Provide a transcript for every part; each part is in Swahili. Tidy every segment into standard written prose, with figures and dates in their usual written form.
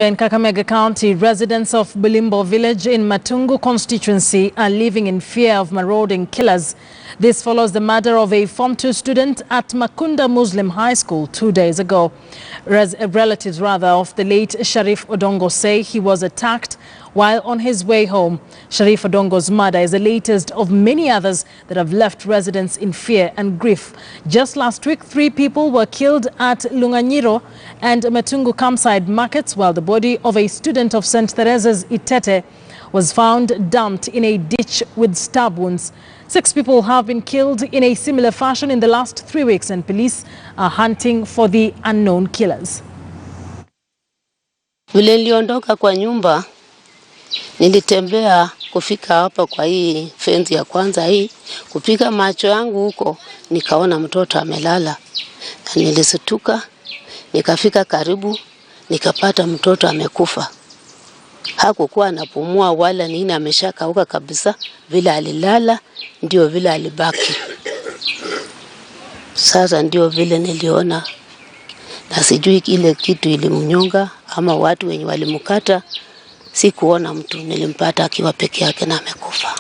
In Kakamega County, residents of Bulimbo village in Matungu constituency are living in fear of marauding killers. This follows the murder of a Form 2 student at Makunda Muslim High School 2 days ago. Relatives of the late Sharif Odongo say he was attacked while on his way home. Sharif Odongo's murder is the latest of many others that have left residents in fear and grief. Just last week, 3 people were killed at Lunganyiro and Matungu Campside markets, while the body of a student of St. Theresa's Itete was found dumped in a ditch with stab wounds. 6 people have been killed in a similar fashion in the last 3 weeks, and police are hunting for the unknown killers. Vile niliondoka kwa nyumba, nilitembea kufika hapa kwa hii fence ya kwanza hii, kupika macho yangu huko, nikaona mtoto amelala. Na nilisituka, nikafika karibu, nikapata mtoto amekufa. Hakukuwa anapumua wala nini, ameshakauka kabisa. Vile alilala ndio vile alibaki. Sasa ndio vile niliona, na sijui ile kitu ilimnyonga ama watu wenye walimkata. Sikuona mtu, nilimpata akiwa peke yake na amekufa.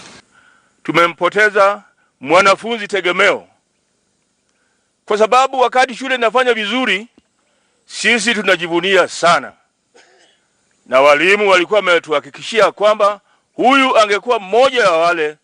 Tumempoteza mwanafunzi tegemeo, kwa sababu wakati shule inafanya vizuri sisi tunajivunia sana, na walimu walikuwa wametuhakikishia kwamba huyu angekuwa mmoja wa wale